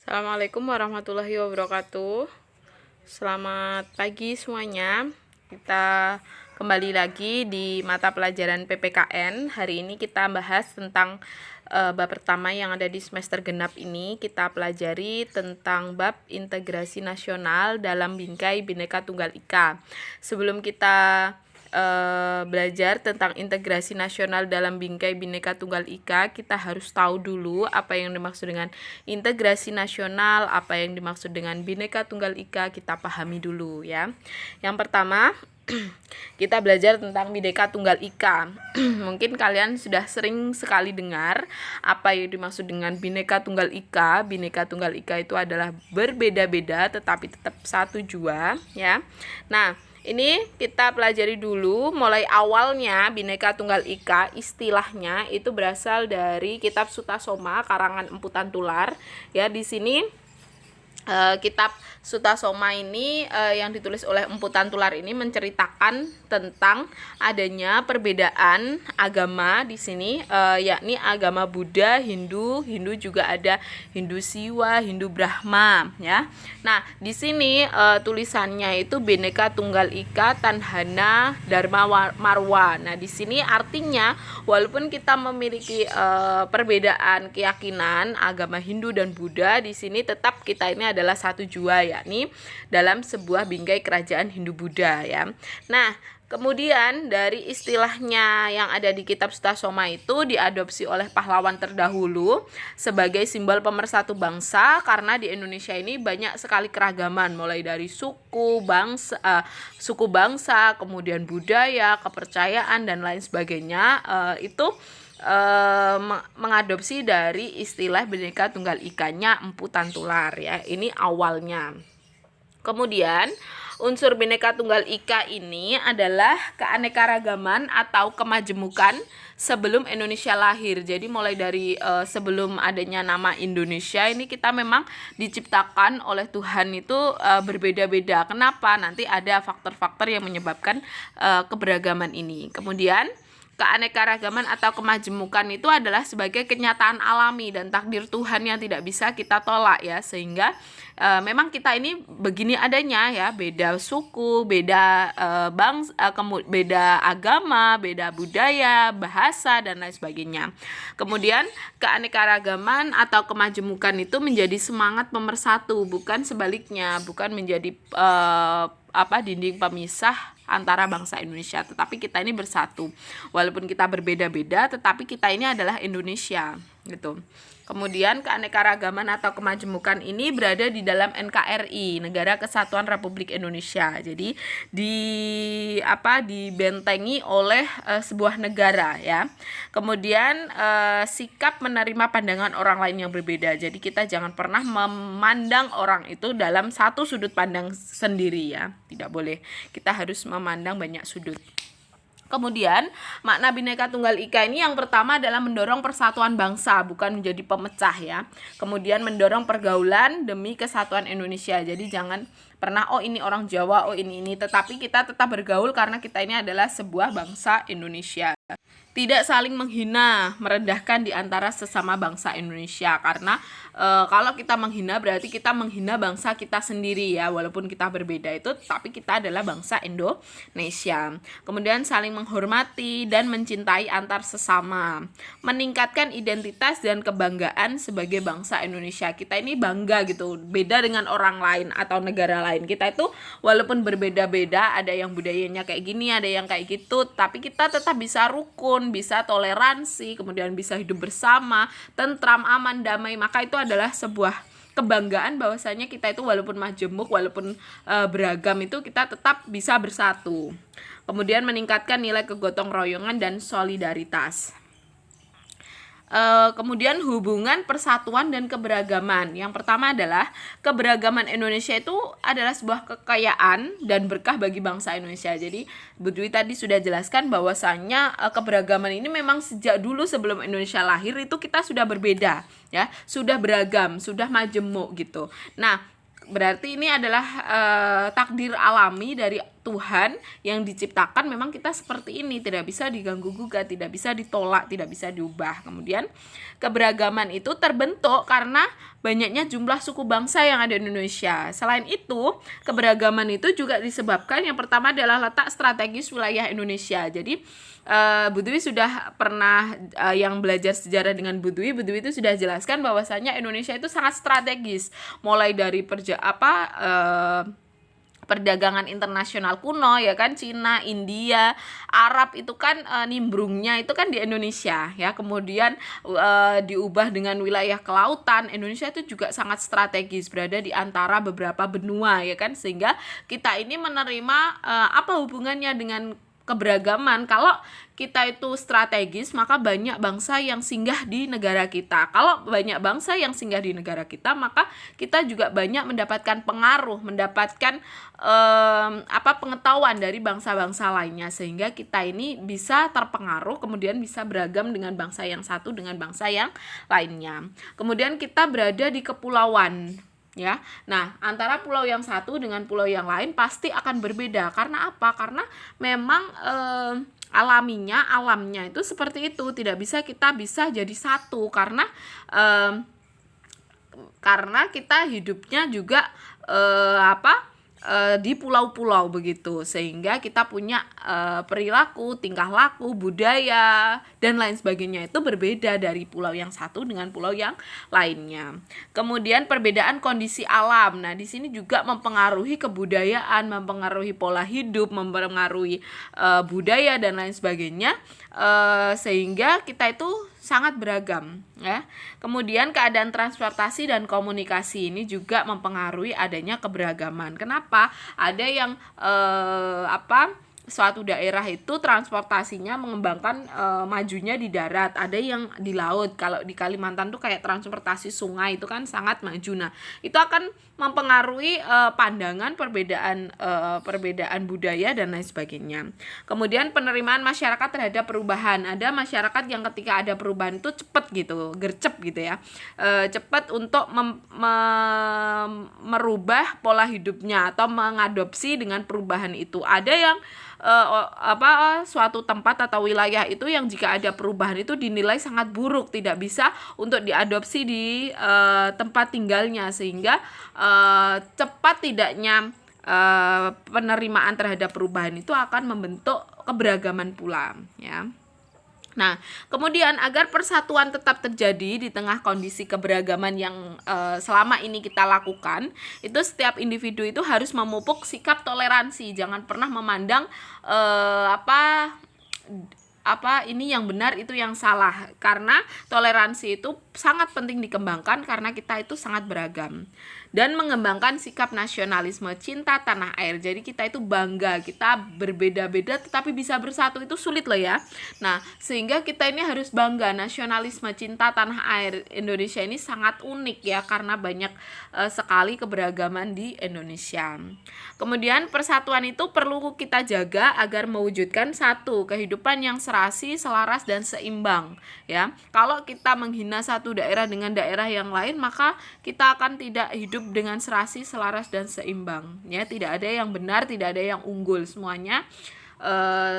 Assalamualaikum warahmatullahi wabarakatuh. Selamat pagi semuanya. Kita kembali lagi di mata pelajaran PPKN. Hari ini kita bahas tentang bab pertama yang ada di semester genap ini. Kita pelajari tentang bab integrasi nasional dalam bingkai Bhinneka Tunggal Ika. Sebelum kita belajar tentang integrasi nasional dalam bingkai Bhinneka Tunggal Ika, kita harus tahu dulu apa yang dimaksud dengan integrasi nasional, apa yang dimaksud dengan Bhinneka Tunggal Ika, kita pahami dulu ya. Yang pertama, kita belajar tentang Bhinneka Tunggal Ika. Mungkin kalian sudah sering sekali dengar apa yang dimaksud dengan Bhinneka Tunggal Ika. Bhinneka Tunggal Ika itu adalah berbeda-beda tetapi tetap satu jua ya. Nah, ini kita pelajari dulu mulai awalnya Bhinneka Tunggal Ika, istilahnya itu berasal dari kitab Sutasoma karangan Empu Tantular ya. Di sini kitab Sutasoma ini yang ditulis oleh Empu Tantular ini menceritakan tentang adanya perbedaan agama di sini, yakni agama Buddha, Hindu juga ada Hindu Siwa, Hindu Brahma ya. Nah, di sini tulisannya itu Bhinneka Tunggal Ika Tanhana Dharma Marwa. Nah, di sini artinya walaupun kita memiliki perbedaan keyakinan agama Hindu dan Buddha, di sini tetap kita ini adalah satu jua, yakni dalam sebuah bingkai kerajaan Hindu Buddha ya. Nah, kemudian dari istilahnya yang ada di kitab Sutasoma itu diadopsi oleh pahlawan terdahulu sebagai simbol pemersatu bangsa, karena di Indonesia ini banyak sekali keragaman mulai dari suku bangsa, kemudian budaya, kepercayaan dan lain sebagainya. Itu mengadopsi dari istilah Bhinneka Tunggal Ika-nya Empu Tantular ya. Ini awalnya. Kemudian unsur Bhinneka Tunggal Ika ini adalah keanekaragaman atau kemajemukan sebelum Indonesia lahir. Jadi mulai dari sebelum adanya nama Indonesia ini kita memang diciptakan oleh Tuhan itu berbeda-beda. Kenapa? Nanti ada faktor-faktor yang menyebabkan keberagaman ini. Kemudian keanekaragaman atau kemajemukan itu adalah sebagai kenyataan alami dan takdir Tuhan yang tidak bisa kita tolak ya, sehingga memang kita ini begini adanya ya, beda suku, beda beda agama, beda budaya, bahasa dan lain sebagainya. Kemudian keanekaragaman atau kemajemukan itu menjadi semangat pemersatu, bukan sebaliknya, bukan menjadi dinding pemisah antara bangsa Indonesia, tetapi kita ini bersatu. Walaupun kita berbeda-beda, tetapi kita ini adalah Indonesia, gitu. Kemudian keanekaragaman atau kemajemukan ini berada di dalam NKRI, Negara Kesatuan Republik Indonesia. Jadi dibentengi oleh sebuah negara ya. Kemudian sikap menerima pandangan orang lain yang berbeda. Jadi kita jangan pernah memandang orang itu dalam satu sudut pandang sendiri ya. Tidak boleh. Kita harus memandang banyak sudut. Kemudian makna Bhinneka Tunggal Ika ini yang pertama adalah mendorong persatuan bangsa, bukan menjadi pemecah ya. Kemudian mendorong pergaulan demi kesatuan Indonesia. Jadi jangan pernah ini orang Jawa, ini, tetapi kita tetap bergaul karena kita ini adalah sebuah bangsa Indonesia. Tidak saling menghina, merendahkan di antara sesama bangsa Indonesia, karena kalau kita menghina berarti kita menghina bangsa kita sendiri ya, walaupun kita berbeda itu, tapi kita adalah bangsa Indonesia. Kemudian saling menghormati dan mencintai antar sesama, meningkatkan identitas dan kebanggaan sebagai bangsa Indonesia. Kita ini bangga gitu, beda dengan orang lain atau negara lain. Kita itu walaupun berbeda-beda, ada yang budayanya kayak gini, ada yang kayak gitu, tapi kita tetap bisa rukun, bisa toleransi, kemudian bisa hidup bersama, tentram, aman, damai. Maka itu adalah sebuah kebanggaan bahwasanya kita itu walaupun majemuk, walaupun beragam itu kita tetap bisa bersatu. Kemudian meningkatkan nilai kegotong royongan dan solidaritas. Kemudian hubungan persatuan dan keberagaman. Yang pertama adalah keberagaman Indonesia itu adalah sebuah kekayaan dan berkah bagi bangsa Indonesia. Jadi Bu Dwi tadi sudah jelaskan bahwasannya keberagaman ini memang sejak dulu sebelum Indonesia lahir itu kita sudah berbeda ya, sudah beragam, sudah majemuk gitu. Nah, berarti ini adalah takdir alami dari Tuhan yang diciptakan memang kita seperti ini, tidak bisa diganggu gugat, tidak bisa ditolak, tidak bisa diubah. Kemudian keberagaman itu terbentuk karena banyaknya jumlah suku bangsa yang ada di Indonesia. Selain itu, keberagaman itu juga disebabkan yang pertama adalah letak strategis wilayah Indonesia. Jadi Bu Dwi sudah pernah yang belajar sejarah dengan Bu Dwi itu sudah jelaskan bahwasanya Indonesia itu sangat strategis, mulai dari perdagangan internasional kuno ya kan, Cina, India, Arab itu kan nimbrungnya itu kan di Indonesia ya. Kemudian diubah dengan wilayah kelautan. Indonesia itu juga sangat strategis, berada di antara beberapa benua ya kan, sehingga kita ini menerima apa hubungannya dengan keberagaman. Kalau kita itu strategis, maka banyak bangsa yang singgah di negara kita. Kalau banyak bangsa yang singgah di negara kita, maka kita juga banyak mendapatkan pengaruh, mendapatkan pengetahuan dari bangsa-bangsa lainnya, sehingga kita ini bisa terpengaruh, kemudian bisa beragam dengan bangsa yang satu dengan bangsa yang lainnya. Kemudian kita berada di kepulauan ya. Nah, antara pulau yang satu dengan pulau yang lain pasti akan berbeda. Karena apa? Karena memang alamnya itu seperti itu. Tidak bisa kita bisa jadi satu karena kita hidupnya juga di pulau-pulau begitu, sehingga kita punya perilaku, tingkah laku, budaya dan lain sebagainya itu berbeda dari pulau yang satu dengan pulau yang lainnya. Kemudian perbedaan kondisi alam. Nah, di sini juga mempengaruhi kebudayaan, mempengaruhi pola hidup, mempengaruhi budaya dan lain sebagainya, sehingga kita itu sangat beragam ya. Kemudian keadaan transportasi dan komunikasi ini juga mempengaruhi adanya keberagaman. Kenapa? Ada yang suatu daerah itu transportasinya mengembangkan majunya di darat, ada yang di laut. Kalau di Kalimantan tuh kayak transportasi sungai itu kan sangat maju. Nah, itu akan mempengaruhi pandangan, perbedaan budaya dan lain sebagainya. Kemudian penerimaan masyarakat terhadap perubahan. Ada masyarakat yang ketika ada perubahan itu cepat gitu, gercep gitu ya. Cepat untuk merubah pola hidupnya atau mengadopsi dengan perubahan itu. Ada yang suatu tempat atau wilayah itu yang jika ada perubahan itu dinilai sangat buruk, tidak bisa untuk diadopsi di tempat tinggalnya, sehingga cepat tidaknya penerimaan terhadap perubahan itu akan membentuk keberagaman pula ya. Nah, kemudian agar persatuan tetap terjadi di tengah kondisi keberagaman yang selama ini kita lakukan, itu setiap individu itu harus memupuk sikap toleransi. Jangan pernah memandang ini yang benar, itu yang salah. Karena toleransi itu sangat penting dikembangkan karena kita itu sangat beragam. Dan mengembangkan sikap nasionalisme, cinta tanah air. Jadi kita itu bangga, kita berbeda-beda tetapi bisa bersatu, itu sulit loh ya. Nah, sehingga kita ini harus bangga, nasionalisme, cinta tanah air. Indonesia ini sangat unik ya, karena banyak sekali keberagaman di Indonesia. Kemudian persatuan itu perlu kita jaga agar mewujudkan satu kehidupan yang serasi, selaras dan seimbang ya. Kalau kita menghina satu daerah dengan daerah yang lain, maka kita akan tidak hidup dengan serasi, selaras dan seimbang ya. Tidak ada yang benar, tidak ada yang unggul, semuanya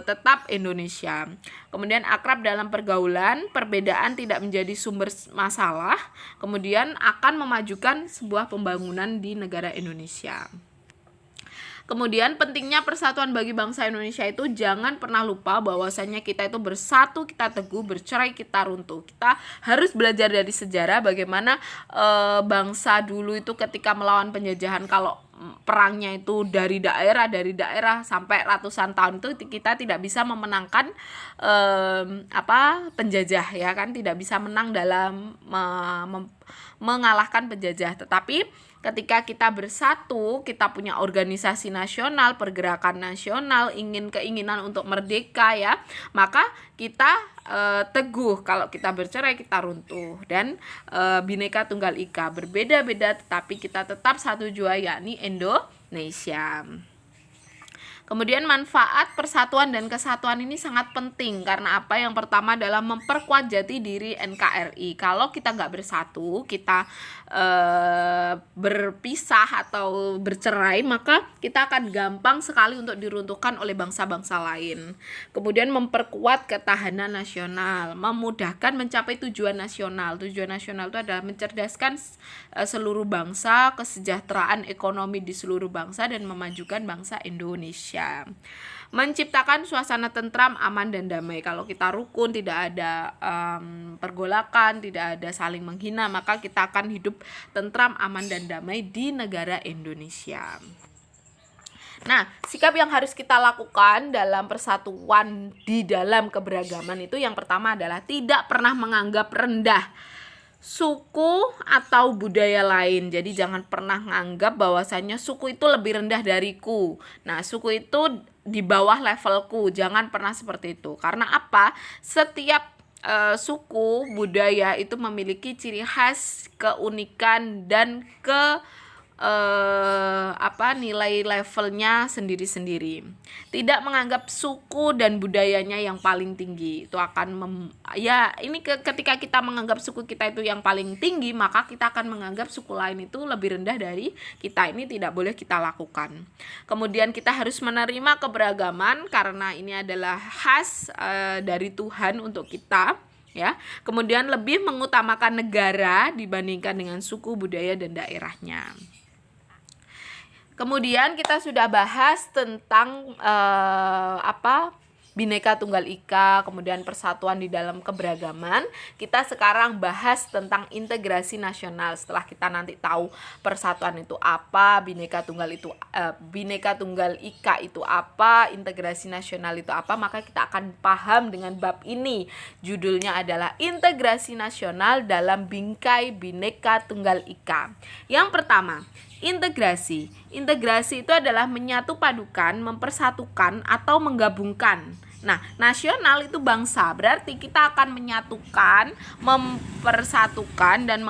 tetap Indonesia. Kemudian akrab dalam pergaulan, perbedaan tidak menjadi sumber masalah, kemudian akan memajukan sebuah pembangunan di negara Indonesia. Kemudian pentingnya persatuan bagi bangsa Indonesia itu jangan pernah lupa bahwasanya kita itu bersatu, kita teguh, bercerai kita runtuh. Kita harus belajar dari sejarah bagaimana bangsa dulu itu ketika melawan penjajahan, kalau perangnya itu dari daerah sampai ratusan tahun itu kita tidak bisa memenangkan penjajah ya kan, tidak bisa menang dalam mengalahkan penjajah. Tetapi ketika kita bersatu, kita punya organisasi nasional, pergerakan nasional, keinginan untuk merdeka ya, maka kita teguh. Kalau kita bercerai kita runtuh. Dan Bhinneka Tunggal Ika, berbeda-beda tetapi kita tetap satu jua, yakni Indonesia. Kemudian manfaat persatuan dan kesatuan ini sangat penting karena apa? Yang pertama adalah memperkuat jati diri NKRI. Kalau kita nggak bersatu, kita berpisah atau bercerai, maka kita akan gampang sekali untuk diruntuhkan oleh bangsa-bangsa lain. Kemudian memperkuat ketahanan nasional, memudahkan mencapai tujuan nasional. Tujuan nasional itu adalah mencerdaskan seluruh bangsa, kesejahteraan ekonomi di seluruh bangsa, dan memajukan bangsa Indonesia. Menciptakan suasana tentram, aman, dan damai. Kalau kita rukun, tidak ada pergolakan, tidak ada saling menghina, maka kita akan hidup tentram, aman, dan damai di negara Indonesia. Nah, sikap yang harus kita lakukan dalam persatuan di dalam keberagaman itu yang pertama adalah tidak pernah menganggap rendah suku atau budaya lain. Jadi jangan pernah menganggap bahwasannya suku itu lebih rendah dariku. Nah, suku itu di bawah levelku. Jangan pernah seperti itu. Karena apa? Setiap suku budaya itu memiliki ciri khas, keunikan, dan nilai levelnya sendiri-sendiri. Tidak menganggap suku dan budayanya yang paling tinggi. Itu akan ketika kita menganggap suku kita itu yang paling tinggi, maka kita akan menganggap suku lain itu lebih rendah dari kita. Ini tidak boleh kita lakukan. Kemudian kita harus menerima keberagaman karena ini adalah khas dari Tuhan untuk kita. Ya, kemudian lebih mengutamakan negara dibandingkan dengan suku, budaya, dan daerahnya. Kemudian kita sudah bahas tentang Bhinneka Tunggal Ika, kemudian persatuan di dalam keberagaman. Kita sekarang bahas tentang integrasi nasional. Setelah kita nanti tahu persatuan itu apa, Bhinneka Tunggal Ika itu apa, integrasi nasional itu apa, maka kita akan paham dengan bab ini. Judulnya adalah Integrasi Nasional dalam Bingkai Bhinneka Tunggal Ika. Yang pertama, integrasi. Integrasi itu adalah menyatu padukan, mempersatukan, atau menggabungkan. Nah, nasional itu bangsa, berarti kita akan menyatukan, mempersatukan, dan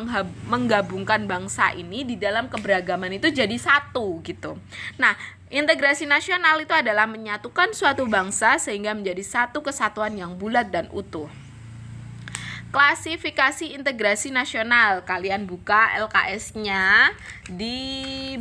menggabungkan bangsa ini di dalam keberagaman itu jadi satu gitu. Nah, integrasi nasional itu adalah menyatukan suatu bangsa sehingga menjadi satu kesatuan yang bulat dan utuh. Klasifikasi integrasi nasional, kalian buka LKS-nya di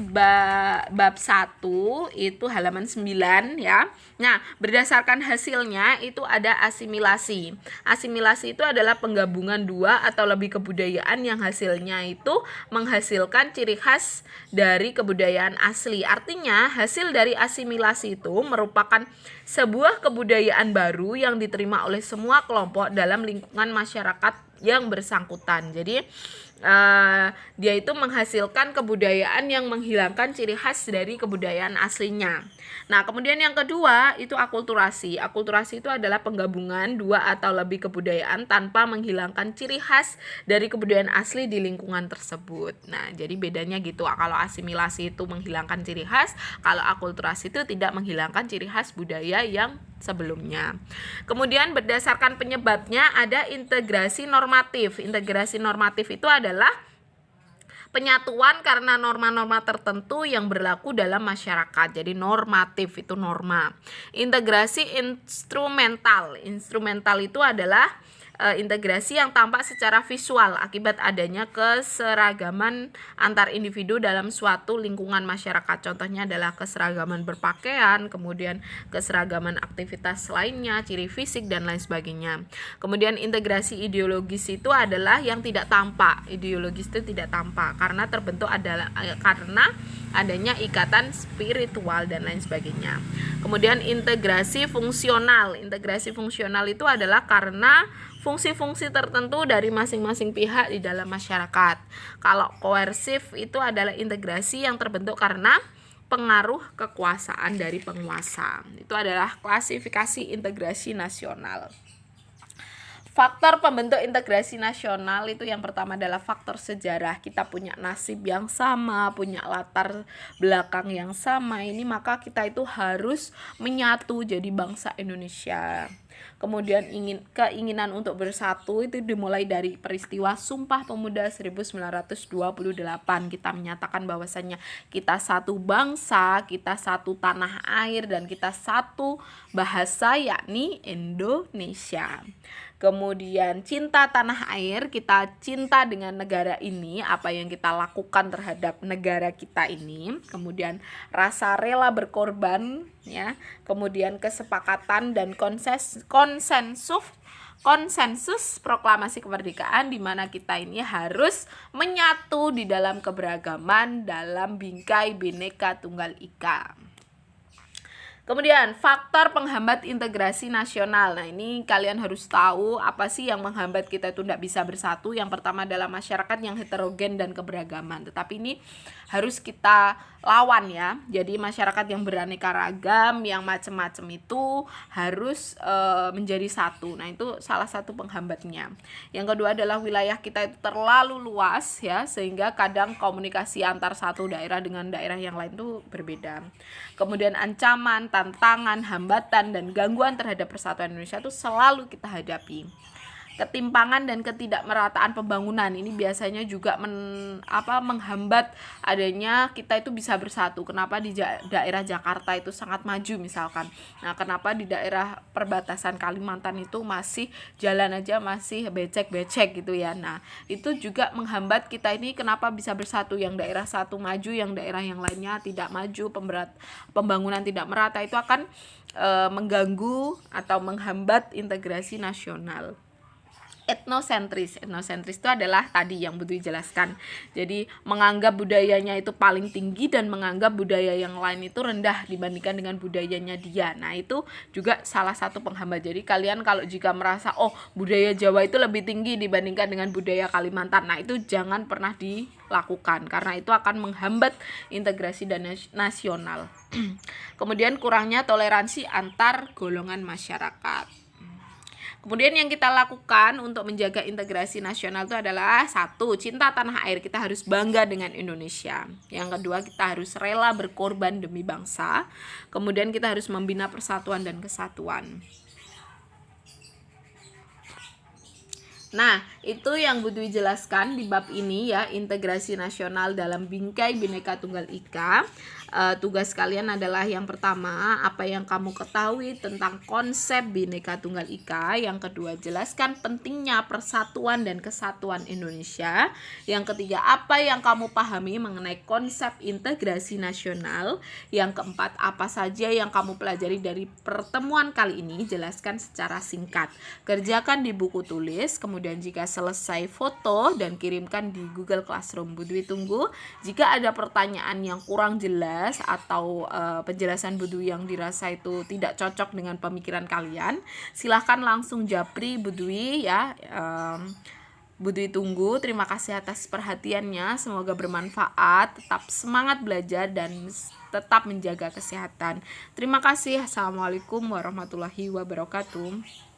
bab 1 itu halaman 9 ya. Nah, berdasarkan hasilnya itu ada asimilasi. Asimilasi itu adalah penggabungan dua atau lebih kebudayaan yang hasilnya itu menghasilkan ciri khas dari kebudayaan asli. Artinya, hasil dari asimilasi itu merupakan sebuah kebudayaan baru yang diterima oleh semua kelompok dalam lingkungan masyarakat yang bersangkutan. Jadi dia itu menghasilkan kebudayaan yang menghilangkan ciri khas dari kebudayaan aslinya. Nah, kemudian yang kedua itu akulturasi. Akulturasi itu adalah penggabungan dua atau lebih kebudayaan tanpa menghilangkan ciri khas dari kebudayaan asli di lingkungan tersebut. Nah, jadi bedanya gitu. Kalau asimilasi itu menghilangkan ciri khas, kalau akulturasi itu tidak menghilangkan ciri khas budaya yang sebelumnya. Kemudian berdasarkan penyebabnya ada integrasi normatif. Integrasi normatif itu adalah penyatuan karena norma-norma tertentu yang berlaku dalam masyarakat. Jadi normatif itu norma. Integrasi instrumental. Instrumental itu adalah integrasi yang tampak secara visual akibat adanya keseragaman antar individu dalam suatu lingkungan masyarakat. Contohnya adalah keseragaman berpakaian, kemudian keseragaman aktivitas lainnya, ciri fisik, dan lain sebagainya. Kemudian integrasi ideologis itu adalah yang tidak tampak. Ideologis itu tidak tampak karena terbentuk karena adanya ikatan spiritual dan lain sebagainya. Kemudian integrasi fungsional. Integrasi fungsional itu adalah karena fungsi-fungsi tertentu dari masing-masing pihak di dalam masyarakat. Kalau koersif itu adalah integrasi yang terbentuk karena pengaruh kekuasaan dari penguasa. Itu adalah klasifikasi integrasi nasional. Faktor pembentuk integrasi nasional itu yang pertama adalah faktor sejarah. Kita punya nasib yang sama, punya latar belakang yang sama. Ini maka kita itu harus menyatu jadi bangsa Indonesia. Kemudian keinginan untuk bersatu itu dimulai dari peristiwa Sumpah Pemuda 1928. Kita menyatakan bahwasannya kita satu bangsa, kita satu tanah air, dan kita satu bahasa, yakni Indonesia. Kemudian cinta tanah air, kita cinta dengan negara ini, apa yang kita lakukan terhadap negara kita ini. Kemudian rasa rela berkorban, ya. Kemudian kesepakatan dan konsensus proklamasi kemerdekaan, di mana kita ini harus menyatu di dalam keberagaman dalam bingkai Bhinneka Tunggal Ika. Kemudian faktor penghambat integrasi nasional. Nah, ini kalian harus tahu apa sih yang menghambat kita itu tidak bisa bersatu. Yang pertama adalah masyarakat yang heterogen dan keberagaman. Tetapi ini harus kita lawan, ya. Jadi masyarakat yang beraneka ragam, yang macam-macam itu harus menjadi satu. Nah, itu salah satu penghambatnya. Yang kedua adalah wilayah kita itu terlalu luas, ya, sehingga kadang komunikasi antar satu daerah dengan daerah yang lain itu berbeda. Kemudian ancaman, tantangan, hambatan, dan gangguan terhadap persatuan Indonesia itu selalu kita hadapi. Ketimpangan dan ketidakmerataan pembangunan ini biasanya juga menghambat adanya kita itu bisa bersatu. Kenapa di daerah Jakarta itu sangat maju misalkan. Nah, kenapa di daerah perbatasan Kalimantan itu masih jalan aja masih becek-becek gitu ya. Nah, itu juga menghambat kita ini kenapa bisa bersatu. Yang daerah satu maju, yang daerah yang lainnya tidak maju, pembangunan tidak merata, itu akan mengganggu atau menghambat integrasi nasional. Etnosentris itu adalah tadi yang Butuh jelaskan. Jadi menganggap budayanya itu paling tinggi dan menganggap budaya yang lain itu rendah dibandingkan dengan budayanya dia. Nah, itu juga salah satu penghambat. Jadi kalian kalau jika merasa budaya Jawa itu lebih tinggi dibandingkan dengan budaya Kalimantan, nah itu jangan pernah dilakukan karena itu akan menghambat integrasi dan nasional. Kemudian kurangnya toleransi antar golongan masyarakat. Kemudian yang kita lakukan untuk menjaga integrasi nasional itu adalah 1. Cinta tanah air, kita harus bangga dengan Indonesia. Yang kedua, kita harus rela berkorban demi bangsa. Kemudian kita harus membina persatuan dan kesatuan. Nah, itu yang Butuh jelaskan di bab ini, ya, integrasi nasional dalam bingkai Bhinneka Tunggal Ika. Tugas kalian adalah yang pertama, apa yang kamu ketahui tentang konsep Bhinneka Tunggal Ika. Yang kedua, jelaskan pentingnya persatuan dan kesatuan Indonesia. Yang ketiga, apa yang kamu pahami mengenai konsep integrasi nasional. Yang keempat, apa saja yang kamu pelajari dari pertemuan kali ini, jelaskan secara singkat. Kerjakan di buku tulis, kemudian jika selesai foto dan kirimkan di Google Classroom. Budwi tunggu. Jika ada pertanyaan yang kurang jelas atau penjelasan Budwi yang dirasa itu tidak cocok dengan pemikiran kalian, silahkan langsung japri Budwi, ya. Budwi tunggu. Terima kasih atas perhatiannya, semoga bermanfaat. Tetap semangat belajar dan tetap menjaga kesehatan. Terima kasih. Assalamualaikum warahmatullahi wabarakatuh.